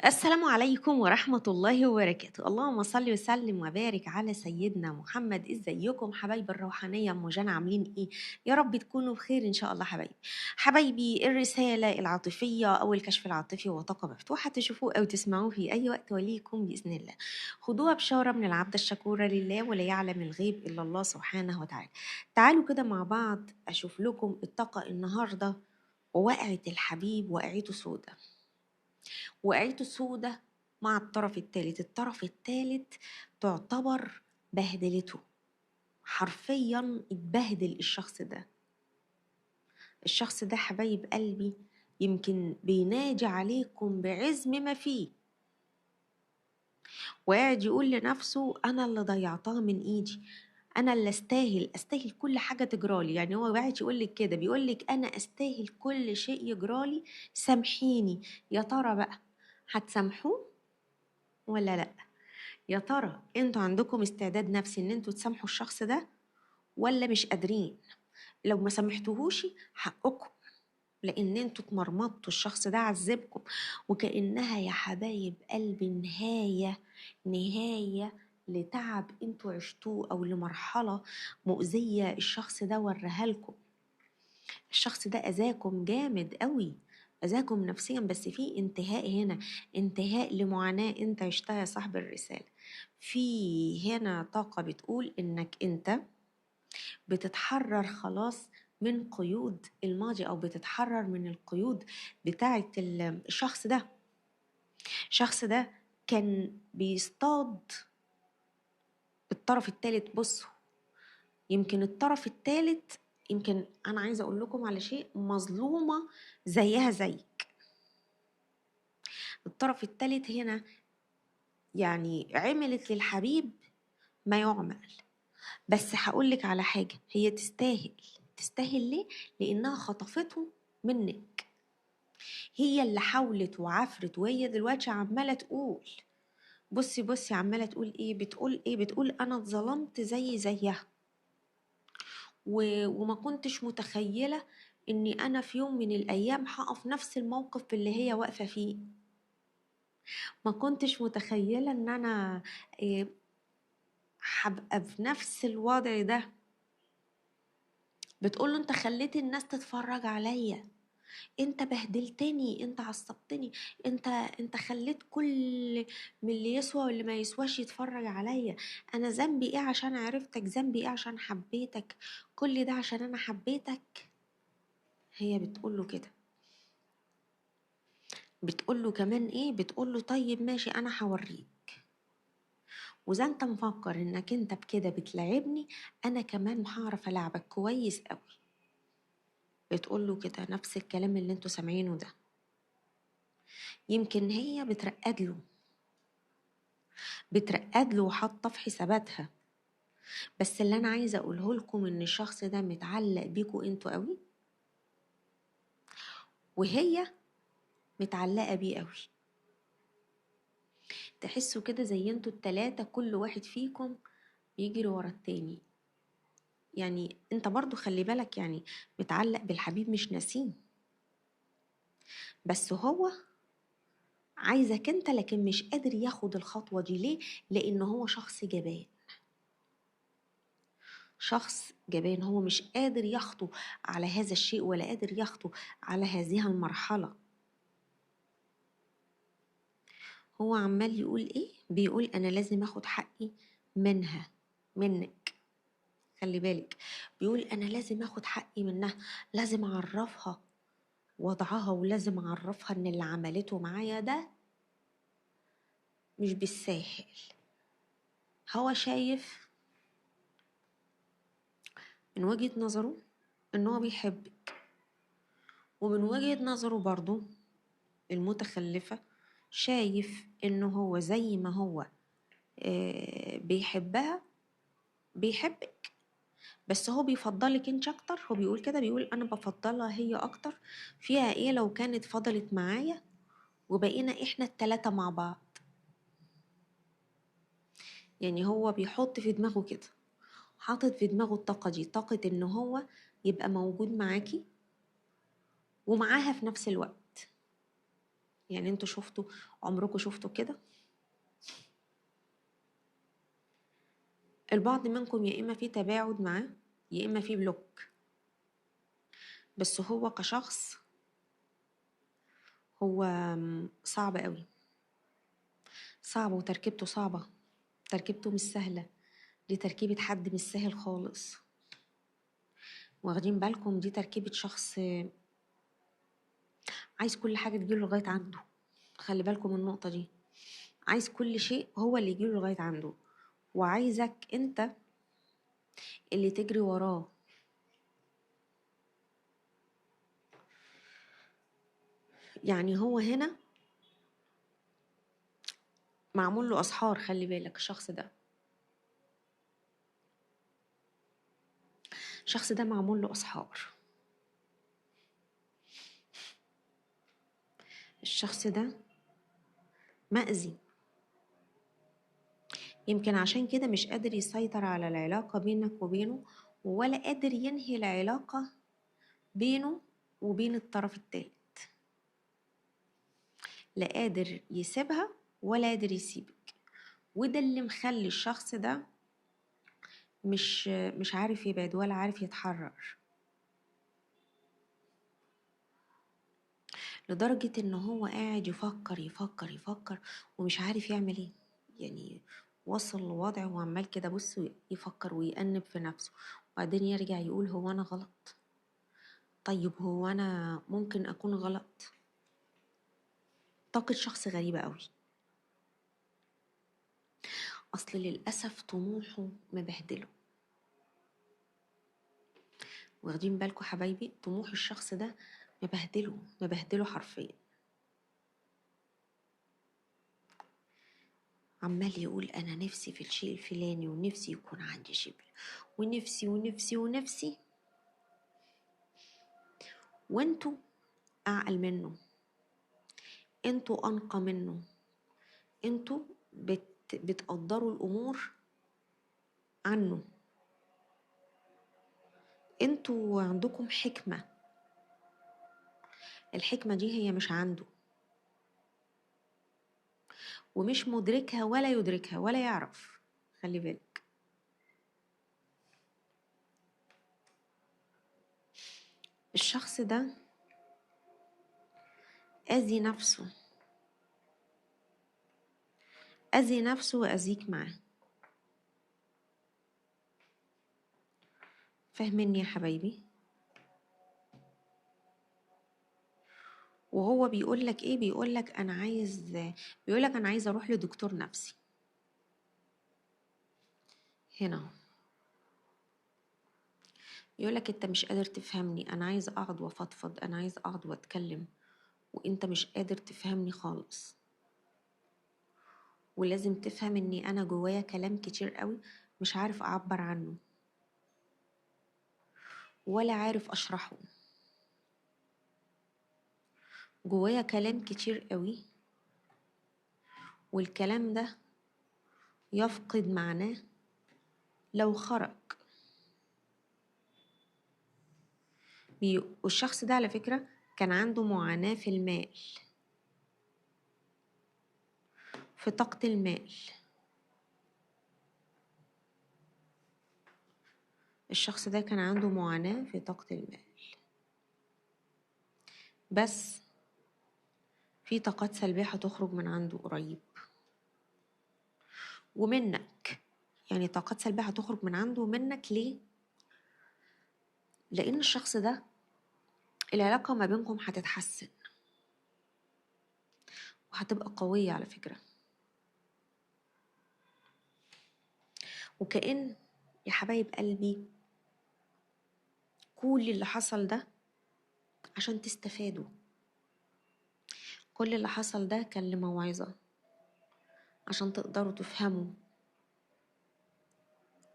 السلام عليكم ورحمة الله وبركاته. اللهم صل وسلم وبارك على سيدنا محمد. ازيكم حبايب الروحانية؟ ام جانا عاملين ايه؟ يا رب تكونوا بخير ان شاء الله. حبايبي الرسالة العاطفية او الكشف العاطفي هو طاقة مفتوحة، تشوفوه او تسمعوه في اي وقت وليكم بإذن الله. خدوها بشارة من العبد الشكور لله، ولا يعلم الغيب الا الله سبحانه وتعالى. تعالوا كده مع بعض اشوف لكم الطاقة النهاردة. ووقعة الحبيب وقعته سودة، وقعته سودة مع الطرف التالت تعتبر بهدلته، حرفيا اتبهدل الشخص ده حبايب قلبي، يمكن بيناجي عليكم بعزم ما فيه، وقاعد يقول لنفسه أنا اللي ضيعتها من إيدي، أنا اللي أستاهل كل حاجة تجرالي. يعني هو قاعد يقول لك كده، بيقول لك أنا أستاهل كل شيء يجرالي، سامحيني. يا ترى بقى هتسامحوه ولا لأ؟ يا ترى انتوا عندكم استعداد نفسي ان انتوا تسامحوا الشخص ده ولا مش قادرين؟ لو ما سامحتوهوش حقكم، لان انتوا اتمرمطتوا، الشخص ده عذبكم، وكأنها يا حبايب قلبي نهاية لتعب انتوا عشتوه او لمرحلة مؤذية الشخص ده وريها لكم. الشخص ده أذاكم جامد قوي، أذاكم نفسيا، بس في انتهاء هنا، انتهاء لمعاناة انت عشتها يا صاحب الرسالة. في هنا طاقة بتقول انك انت بتتحرر خلاص من قيود الماضي، او بتتحرر من القيود بتاعة الشخص ده. الشخص ده كان بيصطاد الطرف الثالث. بصوا، يمكن الطرف الثالث، يمكن انا عايزه اقول لكم على شيء، مظلومه زيها زيك. الطرف الثالث هنا يعني عملت للحبيب ما يعمل، بس هقولك على حاجه، هي تستاهل ليه؟ لانها خطفته منك. هي اللي حاولت وعفرت، وهي دلوقتي عماله تقول، بصي عماله تقول ايه، بتقول انا اتظلمت زيها، وما كنتش متخيلة اني انا في يوم من الايام هقف نفس الموقف اللي هي واقفة فيه. ما كنتش متخيلة ان انا هبقى في نفس الوضع ده. بتقوله انت خليت الناس تتفرج عليا، انت بهدلتني، انت عصبتني، انت خليت كل من اللي يسوى واللي ما يسواش يتفرج عليا. انا ذنبي ايه عشان عرفتك؟ ذنبي ايه عشان حبيتك؟ كل ده عشان انا حبيتك. هي بتقوله كده، بتقوله كمان ايه، بتقوله طيب ماشي انا هوريك، واذا انت مفكر انك انت بكده بتلعبني، انا كمان هعرف العبك كويس قوي. بتقوله كده نفس الكلام اللي انتوا سامعينه ده. يمكن هي بترقد له وحاطه في حساباتها، بس اللي انا عايزه اقوله لكم ان الشخص ده متعلق بيكوا انتوا قوي، وهي متعلقه بيه قوي. تحسوا كده زي انتوا التلاتة كل واحد فيكم بيجري ورا التاني. يعني انت برضو خلي بالك، يعني متعلق بالحبيب مش ناسيه، بس هو عايزك انت، لكن مش قادر ياخد الخطوة دي. ليه؟ لان هو شخص جبان، شخص جبان، هو مش قادر يخطو على هذا الشيء، ولا قادر يخطو على هذه المرحلة. هو عمال يقول ايه؟ بيقول انا لازم اخد حقي منك. خلي بالك، بيقول انا لازم اخد حقي منها، لازم اعرفها وضعها، ولازم اعرفها ان اللي عملته معايا ده مش بالساهل. هو شايف من وجهة نظره ان هو بيحبك، ومن وجهة نظره برضو المتخلفة شايف انه هو زي ما هو بيحبها، بيحبك، بس هو بيفضلك انت اكتر. هو بيقول كده، بيقول انا بفضلها هي اكتر. فيها ايه لو كانت فضلت معايا وبقينا احنا التلاتة مع بعض؟ يعني هو بيحط في دماغه كده، حاطط في دماغه الطاقة دي، طاقة ان هو يبقى موجود معاكي ومعاها في نفس الوقت. يعني انتوا عمركم شفتوا كده؟ البعض منكم يا اما في تباعد معاه يا اما في بلوك، بس هو كشخص هو صعب قوي، صعب، وتركيبته صعبة، تركيبته مش سهلة، دي تركيبة حد مش سهل خالص. واخدين بالكم؟ دي تركيبة شخص عايز كل حاجة تجيله لغاية عنده. خلي بالكم من النقطة دي، عايز كل شيء هو اللي يجيله لغاية عنده، وعايزك انت اللي تجري وراه. يعني هو هنا معمول له أسحار، خلي بالك الشخص ده، الشخص ده معمول له أسحار. الشخص ده مأذي، يمكن عشان كده مش قادر يسيطر على العلاقة بينك وبينه، ولا قادر ينهي العلاقة بينه وبين الطرف التالت. لا قادر يسيبها ولا قادر يسيبك، وده اللي مخلي الشخص ده مش عارف يبعد ولا عارف يتحرر، لدرجة ان هو قاعد يفكر يفكر يفكر ومش عارف يعمل ايه. يعني وصل لوضع وعمال كده بص يفكر ويأنب في نفسه، وبعدين يرجع يقول هو انا غلط؟ طيب هو انا ممكن اكون غلط؟ طاقة شخص غريبة قوي. اصل للأسف طموحه مبهدله. واخدين بالكم حبايبي؟ طموح الشخص ده مبهدله، مبهدله حرفيا. عمال يقول انا نفسي في الشيء الفلاني، ونفسي يكون عندي شبل، ونفسي ونفسي ونفسي، وانتوا اعقل منه، انتوا انقى منه، انتوا بتقدروا الامور عنه، انتوا عندكم حكمة، الحكمة دي هي مش عنده، ومش مدركها ولا يدركها ولا يعرف. خلي بالك، الشخص ده أذي نفسه، أذي نفسه وأذيك معاه. فاهميني يا حبايبي؟ وهو بيقولك ايه؟ بيقولك انا عايز اروح لدكتور نفسي. هنا يقولك انت مش قادر تفهمني، انا عايز اقعد وافضفض، انا عايز اقعد واتكلم، وانت مش قادر تفهمني خالص. ولازم تفهم اني انا جوايا كلام كتير قوي مش عارف اعبر عنه ولا عارف اشرحه. جوايا كلام كتير قوي، والكلام ده يفقد معناه لو خرج. والشخص ده على فكرة كان عنده معاناة في المال، في طاقة المال. الشخص ده كان عنده معاناة في طاقة المال، بس في طاقات سلبية هتخرج من عنده قريب ومنك. يعني طاقات سلبية هتخرج من عنده ومنك. ليه؟ لأن الشخص ده العلاقة ما بينكم هتتحسن وهتبقى قوية على فكرة. وكأن يا حبايب قلبي كل اللي حصل ده عشان تستفادوا، كل اللي حصل ده كان لموعظة عشان تقدروا تفهموا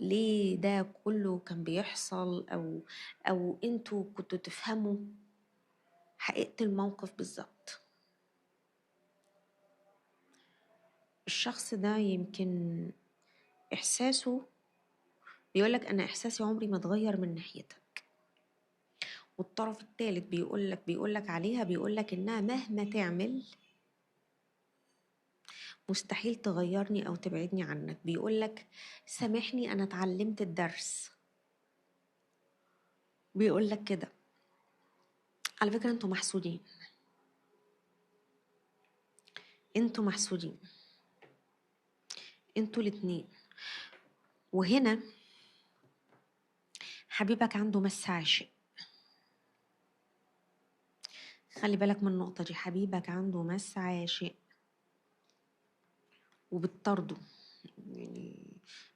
ليه ده كله كان بيحصل، أو انتوا كنتوا تفهموا حقيقة الموقف بالظبط. الشخص ده يمكن إحساسه بيقولك أنا إحساسي عمري ما اتغير من ناحيتك، والطرف الثالث بيقولك عليها، بيقولك إنها مهما تعمل مستحيل تغيرني أو تبعدني عنك. بيقولك سامحني أنا اتعلمت الدرس، بيقولك كده. على فكرة انتوا محسودين، انتوا محسودين، انتوا الاتنين. وهنا حبيبك عنده مس عاشق، خلي بالك من النقطة دي. حبيبك عنده مس عاشق وبتطرده، يعني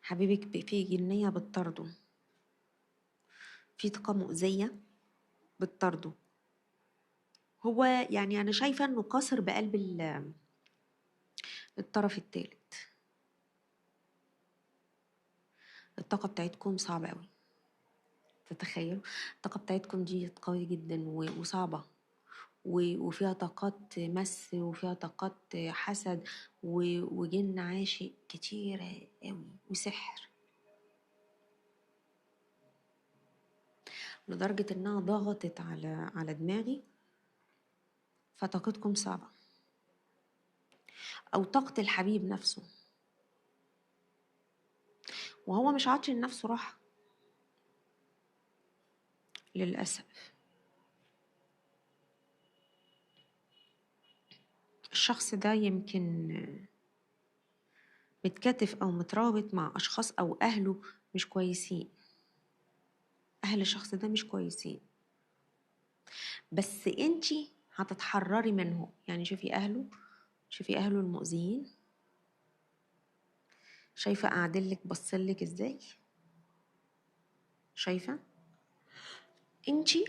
حبيبك في جنية بتطرده، في طاقة مؤذية بتطرده. هو يعني أنا شايفة إنه قاصر بقلب الطرف الثالث. الطاقة بتاعتكم صعبة قوي، تتخيلوا؟ الطاقة بتاعتكم دي قوية جدا وصعبة، وفيها طاقات مس، وفيها طاقات حسد وجن عاشق كتيرة قوي، وسحر، لدرجة إنها ضغطت على دماغي. فطاقتكم صعبة، أو طاقة الحبيب نفسه، وهو مش عاطي لنفسه راحة للأسف. الشخص ده يمكن متكاتف أو مترابط مع أشخاص أو أهله مش كويسين. أهل الشخص ده مش كويسين، بس انتي هتتحرري منهم. يعني شوفي أهله المؤذيين، شايفة قاعدلك بصلك ازاي؟ شايفة؟ انتي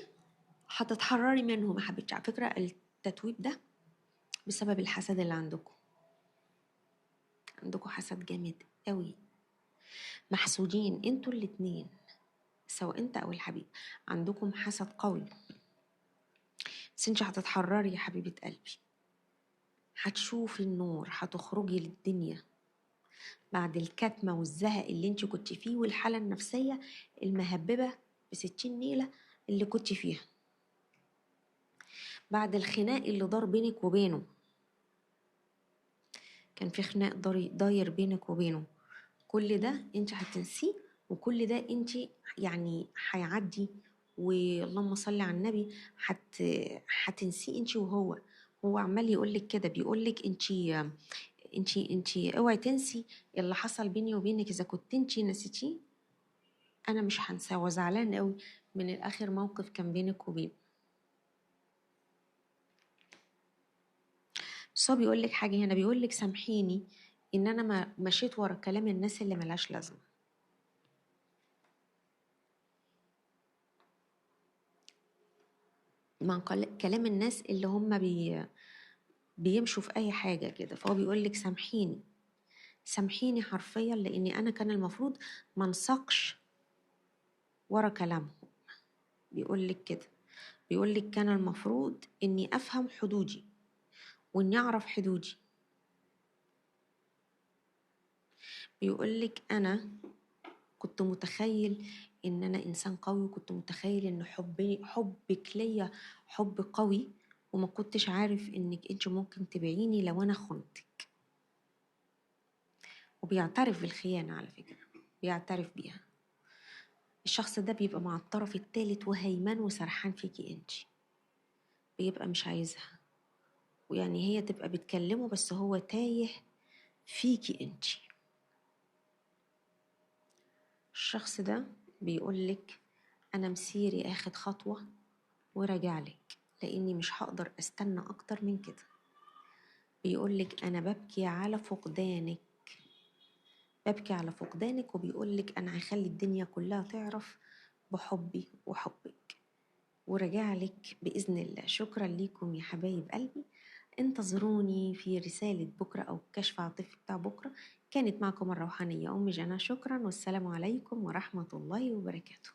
هتتحرري منهم يا حبيبتي. على فكرة التتويب ده بسبب الحسد اللي عندكم حسد جامد قوي، محسودين انتوا الاتنين، سواء انت او الحبيب عندكم حسد قوي. بس انتي هتتحرري يا حبيبة قلبي، هتشوفي النور، هتخرجي للدنيا بعد الكتمة والزهق اللي انتي كنت فيه، والحالة النفسية المهببة ب60 نيلة اللي كنت فيها، بعد الخناق اللي دار بينك وبينه. كان في خناق داير بينك وبينه، كل ده انت هتنسيه، وكل ده انت يعني هيعدي. واللهم صل على النبي، هتنسيه انت وهو. هو عمال يقولك كده، بيقولك انت اوعي تنسي اللي حصل بيني وبينك. اذا كنت انت نسيتيه انا مش هنساه. وزعلان قوي من الاخر موقف كان بينك وبينه. بس هو بيقولك حاجه هنا، بيقولك سامحيني ان انا ما مشيت ورا كلام الناس اللي ملاش لازمه. مع كلام الناس اللي هم بيمشوا في اي حاجه كده. فهو بيقولك سامحيني، سامحيني حرفيا، لاني انا كان المفروض ما انساقش ورا كلامهم. بيقولك كده، بيقولك كان المفروض اني افهم حدودي واني اعرف حدودي. بيقولك انا كنت متخيل ان انا انسان قوي، وكنت متخيل ان حبك ليا حب قوي، وما كنتش عارف انك انت ممكن تبيعيني لو انا خنتك. وبيعترف بالخيانة على فكرة، بيعترف بيها. الشخص ده بيبقى مع الطرف الثالث وهيمن وسرحان فيكي انت، بيبقى مش عايزها، ويعني هي تبقى بتكلمه بس هو تايه فيكي انت. الشخص ده بيقولك انا مسيري اخد خطوة وراجع لك، لاني مش هقدر استنى اكتر من كده. بيقولك انا ببكي على فقدانك، ببكي على فقدانك. وبيقولك انا هخلي الدنيا كلها تعرف بحبي وحبك، ورجع لك بإذن الله. شكرا ليكم يا حبايب قلبي. انتظروني في رسالة بكرة أو كشف عاطفي بتاع بكرة. كانت معكم الروحانية أم جنى، شكرا، والسلام عليكم ورحمة الله وبركاته.